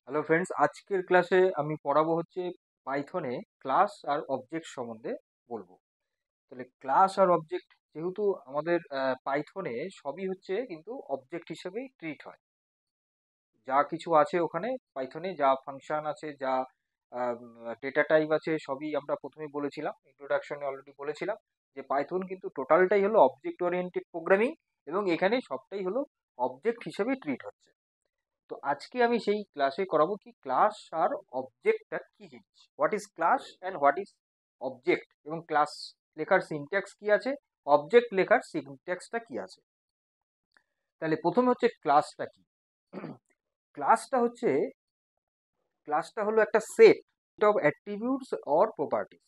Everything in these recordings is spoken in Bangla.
হ্যালো ফ্রেন্ডস, আজকের ক্লাসে আমি পড়াবো হচ্ছে পাইথনে ক্লাস আর অবজেক্ট সম্বন্ধে বলবো। তাহলে ক্লাস আর অবজেক্ট যেহেতু আমাদের পাইথনে সবই হচ্ছে কিন্তু অবজেক্ট হিসেবেই ট্রিট হয়। যা কিছু আছে ওখানে পাইথনে যা ফাংশন আছে, যা ডেটা টাইপ আছে, সবই আমরা প্রথমেই বলেছিলাম, ইন্ট্রোডাকশনে অলরেডি বলেছিলাম যে পাইথন কিন্তু টোটালটাই হলো অবজেক্ট ওরিয়েন্টেড প্রোগ্রামিং এবং এখানে সবটাই হলো অবজেক্ট হিসেবে ট্রিট হচ্ছে। তো আজকে আমি সেই ক্লাসে করাবো কি ক্লাস আর অবজেক্টটা কি জিনিস, what is class and what is object, এবং ক্লাস লেখার সিনট্যাক্স কি আছে, অবজেক্ট লেখার সিনট্যাক্সটা কি আছে। তাহলে প্রথমে হচ্ছে ক্লাসটা কি। ক্লাসটা হচ্ছে ক্লাসটা হলো একটা set of attributes or properties.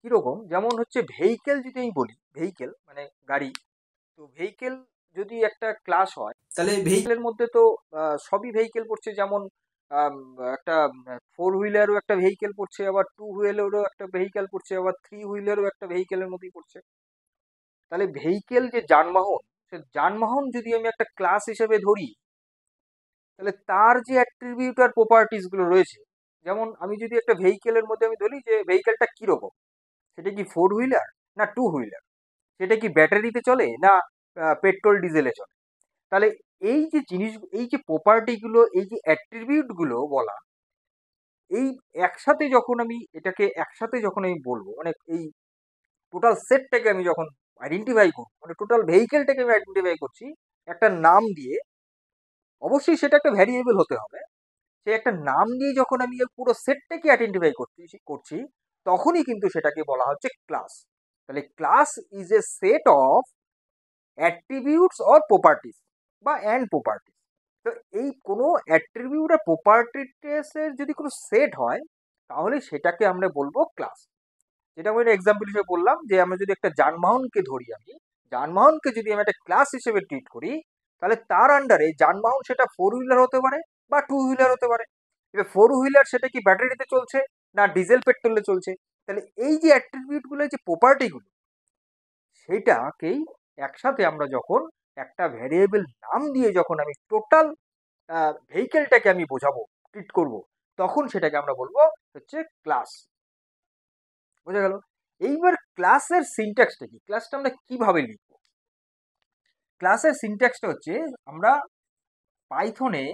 কিরকম, যেমন হচ্ছে ভেহিকেল, যদি আমি বলি ভেহিকেল মানে গাড়ি, তো ভেহিকেল যদি একটা ক্লাস হয় তাহলে ভেহিকেলের মধ্যে তো সবই ভেহিকেল পড়ছে, যেমন আম, একটা ফোর হুইলারও একটা ভেহিকেল পড়ছে, আবার টু হুইলারও একটা ভেহিকেল পড়ছে, আবার থ্রি হুইলারও একটা ভেহিকেলের মধ্যেই পড়ছে। তাহলে ভেহিকেল যে যানবাহন, সে যানবাহন যদি আমি একটা ক্লাস হিসেবে ধরি, তাহলে তার যে অ্যাট্রিবিউট আর প্রপার্টিস গুলো রয়েছে, যেমন আমি যদি একটা ভেহিকেলের মধ্যে আমি ধরি যে ভেহিকেলটা কিরকম, সেটা কি ফোর হুইলার না টু হুইলার, সেটা কি ব্যাটারিতে চলে না পেট্রোল ডিজেলে চলে। তাহলে এই যে জিনিস, এই যে প্রপার্টি গুলো, এই যে অ্যাট্রিবিউট গুলো বলা, এই একসাথে যখন আমি এটাকে একসাথে যখন আমি বলবো, মানে এই টোটাল সেটটাকে আমি যখন আইডেন্টিফাই করবো, মানে টোটাল ভেহিকেলটাকে আমি আইডেন্টিফাই করছি একটা নাম দিয়ে, অবশ্যই সেটা একটা ভ্যারিয়েবল হতে হবে। সে একটা নাম দিয়ে যখন আমি এই পুরো সেটটাকে আইডেন্টিফাই করছি, তখনই কিন্তু সেটাকে বলা হচ্ছে ক্লাস। তাহলে class is a set of attributes or properties বা অ্যান্ড প্রপার্টিস। তো এই কোনো অ্যাট্রিবিউট আর প্রপার্টিসের যদি কোনো সেট হয়, তাহলে সেটাকে আমরা বলবো ক্লাস। যেটা আমি এক্সাম্পল হিসেবে বললাম, যে আমরা যদি একটা যানবাহনকে ধরি, আমি যানবাহনকে যদি আমি একটা ক্লাস হিসেবে ট্রিট করি, তাহলে তার আন্ডারে যানবাহন সেটা ফোর হুইলার হতে পারে বা টু হুইলার হতে পারে। এবার ফোর হুইলার সেটা কি ব্যাটারিতে চলছে না ডিজেল পেট্রোলে চলছে। তাহলে এই যে অ্যাট্রিবিউট গুলো, যে প্রপার্টি গুলো, সেটাকেই একসাথে আমরা যখন একটা ভ্যারিয়েবল নাম দিয়ে যখন আমি টোটাল ভেহিকেলটাকে আমি বোঝাবো, ট্রিট করব, তখন সেটাকে আমরা বলবো হচ্ছে ক্লাস। বোঝা গেল? এইবার ক্লাসের সিনট্যাক্সটা কি, ক্লাসটা আমরা কিভাবে লিখব। ক্লাসের সিনট্যাক্সটা হচ্ছে, আমরা পাইথনে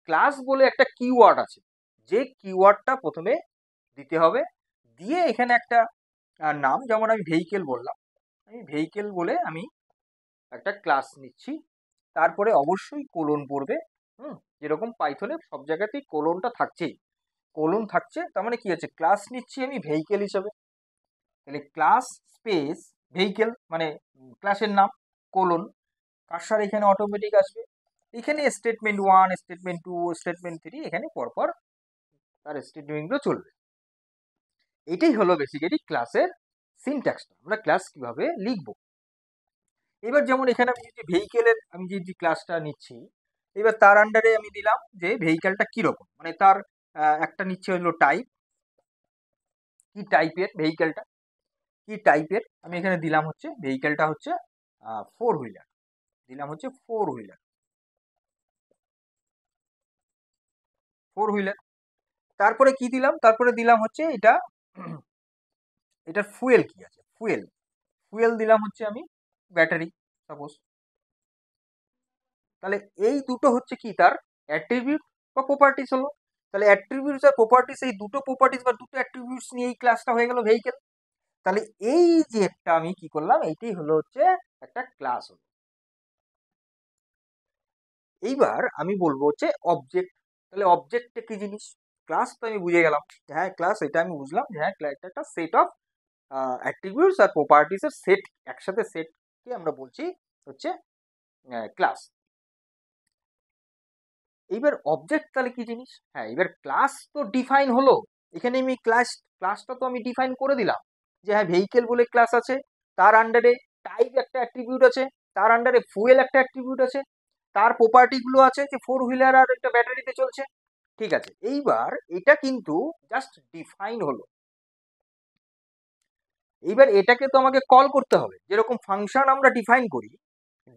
ক্লাস বলে একটা কিওয়ার্ড আছে, যে কিওয়ার্ডটা প্রথমে দিতে হবে, দিয়ে এখানে একটা নাম, যেমন আমি ভেহিকেল বললাম, আমি ভেহিকেল বলে আমি একটা ক্লাস নিচ্ছি, তারপরে অবশ্যই কোলন পড়বে। যেরকম পাইথনে সব জায়গাতেই কোলনটা থাকছেই, কোলন থাকছে, তার মানে কি আছে, ক্লাস নিচ্ছি আমি ভেহিকেল হিসাবে। তাহলে ক্লাস স্পেস ভেহিকেল মানে ক্লাসের নাম, কোলন, কার্সার এখানে অটোমেটিক আসবে, এখানে statement one, statement two, statement three, এখানে পরপর তার স্টেটমেন্টগুলো চলবে। এটাই হলো বেসিক্যালি ক্লাসের সিনট্যাক্সটা, আমরা ক্লাস কিভাবে লিখবো। এবার যেমন এখানে আমি যদি ভেহিকেলের আমি যে ক্লাসটা নিচ্ছি, এবার তার আন্ডারে আমি দিলাম যে ভেহিকেলটা কিরকম, মানে তার একটা নিচ্ছে হলো টাইপ, কি টাইপের ভেহিকেলটা, কি টাইপের, আমি এখানে দিলাম হচ্ছে ভেহিকেলটা হচ্ছে ফোর হুইলার, দিলাম হচ্ছে ফোর হুইলার, ফোর হুইলার। তারপরে কি দিলাম, তারপরে দিলাম হচ্ছে এটা, এটার ফুয়েল কি আছে, ফুয়েল, ফুয়েল দিলাম হচ্ছে আমি ব্যাটারি সাপোজ। তাহলে এই দুটো হচ্ছে কি তার অ্যাট্রিবিউট বা প্রপার্টিস হলো। তাহলে অ্যাট্রিবিউটস আর প্রপার্টিস, এই দুটো প্রপার্টিস বা দুটো অ্যাট্রিবিউটস নিয়ে এই ক্লাসটা হয়ে গেল ভেহিকেল। তাহলে এই যে একটা আমি কি করলাম, এইটাই হলো হচ্ছে একটা ক্লাস হলো। এইবার আমি বলবো হচ্ছে অবজেক্ট। তাহলে অবজেক্টটা কি জিনিস, ক্লাস তো আমি বুঝে গেলাম যে হ্যাঁ ক্লাস, এটা আমি বুঝলাম যে হ্যাঁ এটা একটা সেট অফ অ্যাট্রিবিউটস আর প্রপার্টিস এর সেট, একসাথে সেটকে আমরা বলছি হচ্ছে ক্লাস। এইবার অবজেক্ট তাহলে কি জিনিস, হ্যাঁ এবার ক্লাস তো ডিফাইন হলো, এখানে আমি ক্লাসটা তো আমি ডিফাইন করে দিলাম যে হ্যাঁ ভেহিকেল বলে ক্লাস আছে, তার আন্ডারে টাইপ একটা অ্যাট্রিবিউট আছে, তার আন্ডারে ফুয়েল একটা অ্যাট্রিবিউট আছে, তার প্রপার্টি গুলো আছে যে ফোর হুইলার আর একটা ব্যাটারিতে চলছে। ঠিক আছে, এইবার এটা কিন্তু জাস্ট ডিফাইন হলো। এইবার এটাকে তো আমাকে কল করতে হবে, যেরকম ফাংশন আমরা ডিফাইন করি,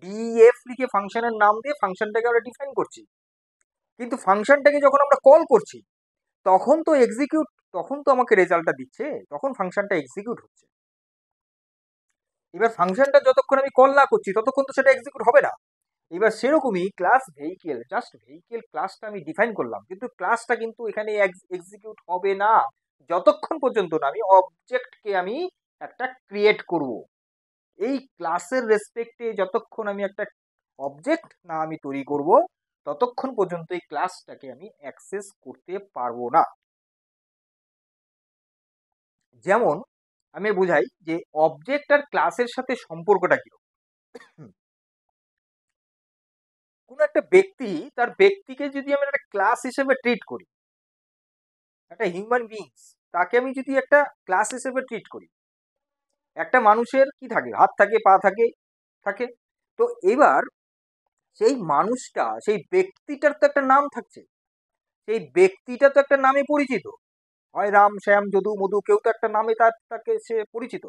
ডিএফ লিখে ফাংশনের নাম দিয়ে ফাংশনটাকে আমরা ডিফাইন করছি। কিন্তু ফাংশনটাকে যখন আমরা কল করছি তখন তো এক্সিকিউট, তখন তো আমাকে রেজাল্টটা দিচ্ছে, তখন ফাংশনটা এক্সিকিউট হচ্ছে। এবার ফাংশনটা যতক্ষণ আমি কল না করছি ততক্ষণ তো সেটা এক্সিকিউট হবে না। এবার সেরকমই ক্লাস ভেহিকেল, জাস্ট ভেহিকেল ক্লাসটা আমি ডিফাইন করলাম, কিন্তু ক্লাসটা কিন্তু এখানে এক্সিকিউট হবে না যতক্ষণ পর্যন্ত না আমি অবজেক্টকে আমি একটা ক্রিয়েট করব। এই ক্লাসের রেসপেক্টে যতক্ষণ আমি একটা অবজেক্ট না আমি তৈরি করব ততক্ষণ পর্যন্ত এই ক্লাসটাকে আমি অ্যাক্সেস করতে পারবো না। যেমন আমি বুঝাই যে অবজেক্ট আর ক্লাসের সাথে সম্পর্কটা কি। কোন একটা ব্যক্তি, তার ব্যক্তিকে যদি আমি একটা ক্লাস হিসেবে ট্রিট করি, একটা হিউম্যান বিংস, তাকে আমি যদি একটা ক্লাস হিসেবে ট্রিট করি, একটা মানুষের কি থাকে, হাত থাকে, পা থাকে, থাকে। তো এবার সেই মানুষটা, সেই ব্যক্তিটার তো একটা নাম থাকছে, সেই ব্যক্তিটা তো একটা নামে পরিচিত, হয় রাম, শ্যাম, যদু, মধু, কেউ তো একটা নামে তাকে সে পরিচিত।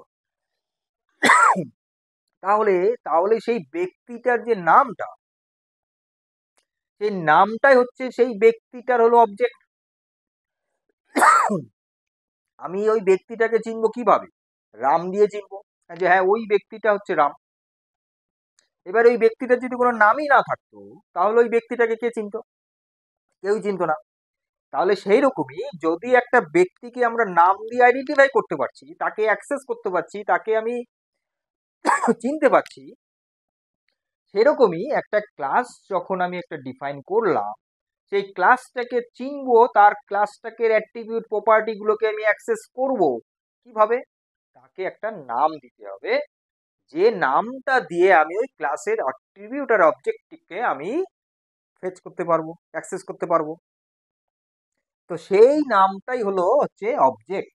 তাহলে তাহলে সেই ব্যক্তিটার যে নামটা, সেই নামটাই হচ্ছে সেই ব্যক্তিটার হলো অবজেক্ট। আমি ওই ব্যক্তিটাকে চিনবো কিভাবে? রাম দিয়ে চিনবো, যে হ্যাঁ ওই ব্যক্তিটা হচ্ছে রাম। এবার ওই ব্যক্তিটার যদি কোনো নামই না থাকতো তাহলে ওই ব্যক্তিটাকে কে চিনতো? কেউই চিনতো না। তাহলে সেই রকমই যদি একটা ব্যক্তিকে আমরা নাম দিয়ে আইডেন্টিফাই করতে পারছি, তাকে অ্যাক্সেস করতে পারছি, তাকে আমি চিনতে পারছি, সেরকমই একটা ক্লাস যখন আমি একটা ডিফাইন করলাম, সেই ক্লাসটাকে চিনবো, তার ক্লাসটাকে অ্যাট্রিবিউট প্রপার্টি গুলোকে আমি অ্যাক্সেস করব কিভাবে? তাকে একটা নাম দিতে হবে, যে নামটা দিয়ে আমি ওই ক্লাসের অ্যাট্রিবিউট আর অবজেক্টিভকে আমি ফেচ করতে পারবো, অ্যাক্সেস করতে পারবো। তো সেই নামটাই হলো হচ্ছে অবজেক্ট।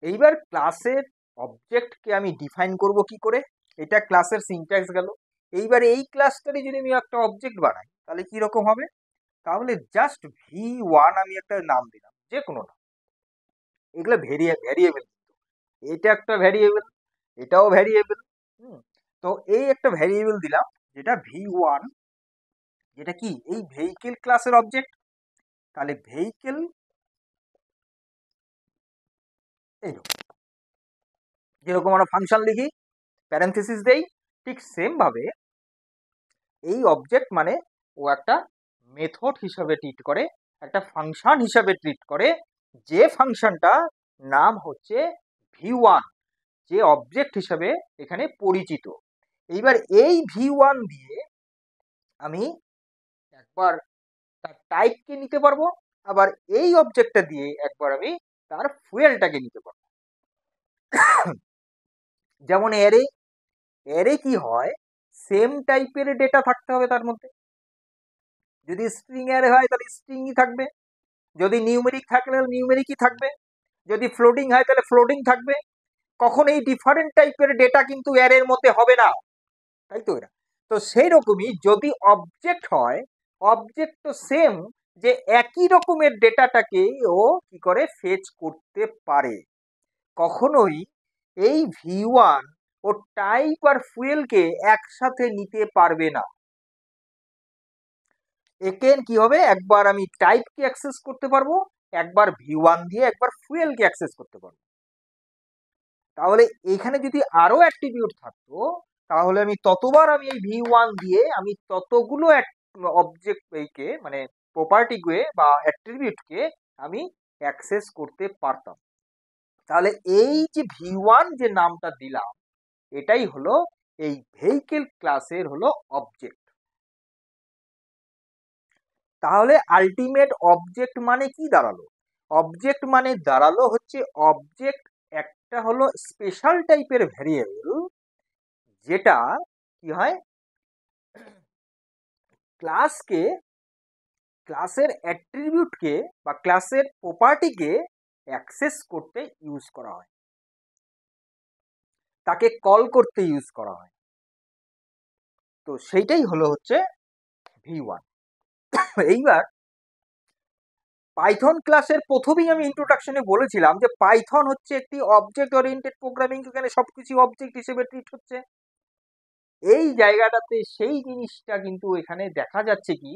এইবার ক্লাসের অবজেক্টকে আমি ডিফাইন করব কি করে? এটা ক্লাসের সিনট্যাক্স গেল। এইবার এই ক্লাসটারই যদি আমি একটা অবজেক্ট বানাই তাহলে কি রকম হবে? তাহলে জাস্ট V1 আমি একটা নাম দিলাম, যে কোনো নাম। এগুলো ভ্যারিয়েবল, এটা একটা ভ্যারিয়েবল, এটাও ভ্যারিয়েবল। তো এই একটা ভ্যারিয়েবল দিলাম যেটা V1, যেটা কি এই ভেহিকেল ক্লাসের অবজেক্ট। তাহলে ভেহিকেল এইরকম, যেরকম আমরা ফাংশন লিখি, প্যারেনথেসিস দেই, ঠিক সেম ভাবে এই অবজেক্ট মানে ও একটা মেথড হিসাবে ট্রিট করে, একটা ফাংশন হিসাবে ট্রিট করে, যে ফাংশনটা নাম হচ্ছে V1, যে অবজেক্ট হিসাবে এখানে পরিচিত। এইবার এই V1 দিয়ে আমি একবার তার টাইপকে নিতে পারবো, আবার এই অবজেক্টটা দিয়ে একবার আমি তার ফুয়েলটাকে নিতে পারবো। যেমন অ্যারে, অ্যারে কি হয়, সেম টাইপের ডেটা থাকতে হবে তার মধ্যে। যদি স্ট্রিং অ্যারে হয় তাহলে স্ট্রিংই থাকবে, যদি নিউমেরিক থাকলে নিউমেরিকই থাকবে, যদি ফ্লোটিং হয় তাহলে ফ্লোটিং থাকবে। কখন এই ডিফারেন্ট টাইপের ডেটা কিন্তু অ্যারের মধ্যে হবে না, তাই তো? এরা তো সেই রকমই যদি অবজেক্ট হয়, অবজেক্ট তো সেম, যে একই রকমের ডেটাটাকে ও কি করে ফেচ করতে পারে। কখনোই এই V1 ও টাইপ আর ফুয়েলকে একসাথে নিতে পারবে না। একেন কি হবে, একবার আমি টাইপকে অ্যাক্সেস করতে পারবো, একবার V1 দিয়ে একবার ফুয়েলকে অ্যাক্সেস করতে পারবো। তাহলে এখানে যদি আরো অ্যাট্রিবিউট থাকতো তাহলে আমি ততবার আমি এই V1 দিয়ে আমি ততগুলো অবজেক্টকে মানে প্রপার্টিকে বা অ্যাট্রিবিউটকে আমি অ্যাক্সেস করতে পারতাম। তাহলে এই যে V1 যে নামটা দিলাম, এটাই হলো এই ভেহিকেল ক্লাসের হলো অবজেক্ট। তাহলে আলটিমেট অবজেক্ট মানে কি দাঁড়ালো? অবজেক্ট মানে দাঁড়ালো হচ্ছে অবজেক্ট একটা হলো স্পেশাল টাইপের ভ্যারিয়েবল, যেটা কি হয়, ক্লাসকে, ক্লাসের অ্যাট্রিবিউটকে বা ক্লাসের প্রপার্টিকে অ্যাক্সেস করতে ইউজ করা হয়, তাকে কল করতে ইউজ করা হয়। তো সেইটাই হলো হচ্ছে V1। এইবার পাইথন ক্লাসের প্রথমেই আমি ইন্ট্রোডাকশনে বলেছিলাম যে পাইথন হচ্ছে একটি অবজেক্ট ওরিয়েন্টেড প্রোগ্রামিং, এখানে সবকিছু অবজেক্ট হিসেবে ট্রিট হচ্ছে। এই জায়গাটাতে সেই জিনিসটা কিন্তু এখানে দেখা যাচ্ছে কি,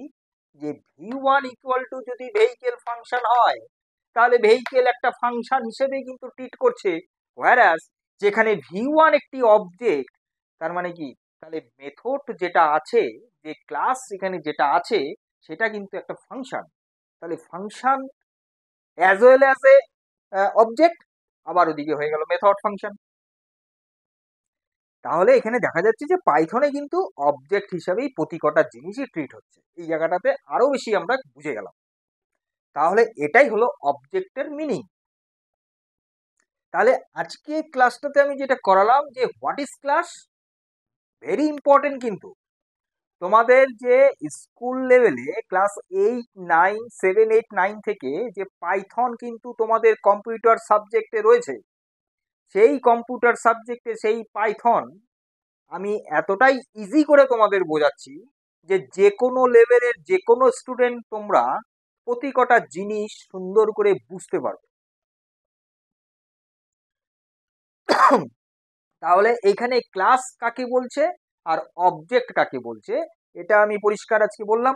যে v1 ইকুয়াল টু যদি ভেহিকেল ফাংশন হয়, তাহলে ভেহিকেল একটা ফাংশন হিসেবে কিন্তু ট্রিট করছে, হোয়ারাস যেখানে v1 একটি অবজেক্ট, তার মানে কি, তাহলে মেথড যেটা আছে, যে ক্লাস এখানে যেটা আছে, সেটা কিন্তু একটা ফাংশন। তাহলে function as well as a object, আবার ওদিকে হয়ে গেল মেথড ফাংশন। তাহলে এখানে দেখা যাচ্ছে যে পাইথনে কিন্তু অবজেক্ট হিসাবেই প্রতি কটা জিনিসই ট্রিট হচ্ছে। এই জায়গাটাতে আরো বেশি আমরা বুঝে গেলাম। তাহলে এটাই হলো অবজেক্টের মিনিং। তাহলে আজকে ক্লাসটাতে আমি যেটা করালাম, যে what is class, very important. কিন্তু তোমাদের যে স্কুল লেভেলে ক্লাস 8, 9, 7, 8, 9 থেকে যে পাইথন কিন্তু তোমাদের কম্পিউটার সাবজেক্টে রয়েছে, সেই কম্পিউটার সাবজেক্টে সেই পাইথন আমি এতটাই ইজি করে তোমাদের বোঝাচ্ছি যে যে কোনো লেভেলের যে কোনো স্টুডেন্ট তোমরা প্রতি কটা জিনিস সুন্দর করে বুঝতে পারবে। তাহলে এখানে ক্লাস কাকে বলছে আর অবজেক্ট কাকে বলছে, এটা আমি পরিষ্কার আজকে বললাম।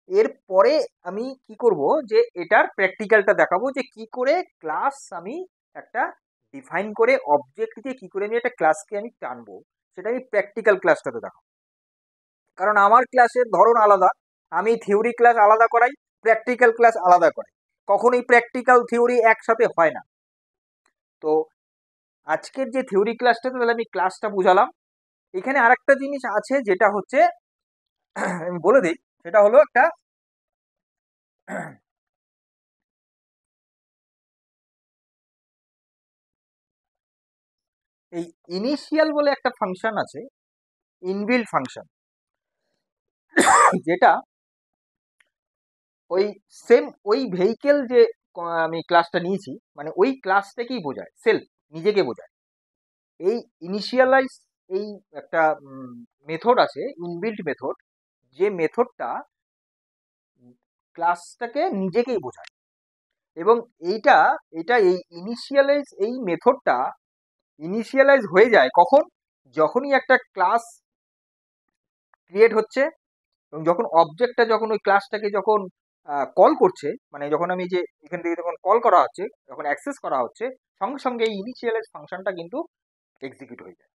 এরপরে আমি কি করব, যে এটার প্র্যাকটিক্যালটা দেখাবো, যে কি করে ক্লাস আমি একটা ডিফাইন করে অবজেক্ট দিয়ে কি করে আমি একটা ক্লাসকে আমি টানবো, সেটা আমি প্র্যাকটিক্যাল ক্লাসটাতে দেখাবো। কারণ আমার ক্লাসের ধরন আলাদা, আমি থিওরি ক্লাস আলাদা করাই, প্র্যাকটিক্যাল ক্লাস আলাদা করাই, কখনোই প্র্যাকটিক্যাল থিওরি একসাথে হয় না। তো আজকের যে থিওরি ক্লাসটাতে তাহলে আমি ক্লাসটা বুঝালাম। এখানে আরেকটা জিনিস আছে যেটা হচ্ছে আমি বলে দিই, সেটা হলো একটা এই ইনিশিয়াল বলে একটা ফাংশন আছে, ইনবিল্ট ফাংশন, যেটা ওই সেম ওই ভেহিকেল যে আমি ক্লাসটা নিয়েছি, মানে ওই ক্লাসটাকেই বোঝায়, সেলফ, নিজেকে বোঝায়। এই ইনিশিয়ালাইজ, এই একটা মেথড আছে, ইনবিল্ট মেথড, যে মেথডটা ক্লাসটাকে নিজেকেই বোঝায়। এবং এইটা এটা এই ইনিশিয়ালাইজ, এই মেথডটা ইনিশিয়ালাইজ হয়ে যায় কখন, যখনই একটা ক্লাস ক্রিয়েট হচ্ছে, এবং যখন অবজেক্টটা যখন ওই ক্লাসটাকে যখন কল করছে, মানে যখন আমি যে এখান থেকে যখন কল করা হচ্ছে, যখন অ্যাক্সেস করা হচ্ছে, সঙ্গে সঙ্গে এই ইনিশিয়ালাইজ ফাংশনটা কিন্তু এক্সিকিউট হয়ে যায়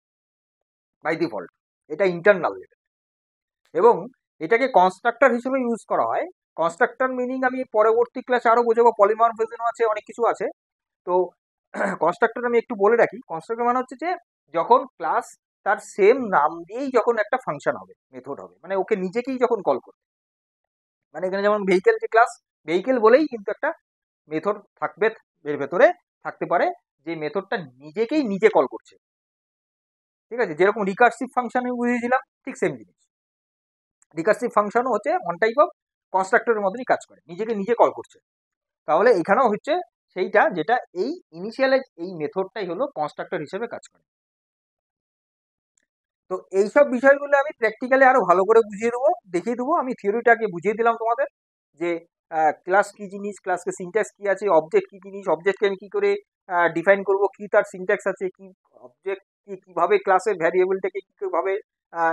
বাই ডিফল্ট। এটা ইন্টারনাল লেভেল, এবং এটাকে কনস্ট্রাক্টর হিসেবে ইউজ করা হয়। কনস্ট্রাক্টর মিনিং আমি পরবর্তী ক্লাসে আরো বোঝাবো, পলিমরফিজমও আছে, অনেক কিছু আছে। তো কনস্ট্রাক্টর আমি একটু বলে রাখি, কনস্ট্রাক্টর মানে হচ্ছে যে যখন ক্লাস তার সেম নাম দিয়েই যখন একটা ফাংশন হবে, মেথড হবে, মানে ওকে নিজেকেই যখন কল করবে, মানে এখানে যেমন ভেহিকেল যে ক্লাস, ভেহিকেল বলেই কিন্তু একটা মেথড থাকবে, এর ভেতরে থাকতে পারে, যে মেথডটা নিজেকেই নিজে কল করছে। ঠিক আছে, যেরকম রিকার্সিভ ফাংশন আমি বুঝিয়েছিলাম, ঠিক সেম জিনিস। রিকার্সিভ ফাংশনও হচ্ছে ওয়ান টাইপ অফ কনস্ট্রাক্টরের মতনই কাজ করে, নিজেকে নিজে কল করছে। তাহলে এখানেও হচ্ছে সেইটা, যেটা এই ইনিশিয়ালাইজ এই মেথডটাই হলো কনস্ট্রাক্টর হিসেবে কাজ করে। তো এইসব বিষয়গুলো আমি প্র্যাকটিক্যালি আরো ভালো করে বুঝিয়ে দেবো, দেখিয়ে দেবো। আমি থিওরিটাকে বুঝিয়ে দিলাম তোমাদের, যে ক্লাস কি জিনিস, ক্লাসকে সিনট্যাক্স কি আছে, অবজেক্ট কি জিনিস, অবজেক্টকে আমি কি করে ডিফাইন করব, কি তার সিনট্যাক্স আছে, কি অবজেক্ট কি কিভাবে ক্লাসের ভ্যারিয়েবলটাকে কি কিভাবে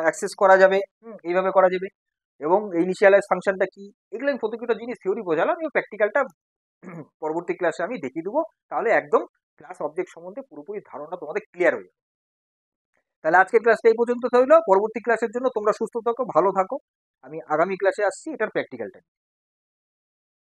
অ্যাক্সেস করা যাবে, এইভাবে করা যাবে, এবং ইনিশিয়ালাইজ ফাংশনটা কি, এগুলো আমি প্রত্যেকটা জিনিস থিওরি বোঝালাম, এবং প্র্যাকটিক্যালটা পরবর্তী ক্লাসে আমি দেখিয়ে দেবো। তাহলে একদম ক্লাস অবজেক্ট সম্বন্ধে পুরোপুরি ধারণা তোমাদের ক্লিয়ার হয়ে যাবে। তাহলে আজকের ক্লাসটা এই পর্যন্ত হইলো। পরবর্তী ক্লাসের জন্য তোমরা সুস্থ থাকো, ভালো থাকো। আমি আগামী ক্লাসে আসছি এটার প্র্যাকটিক্যালটা।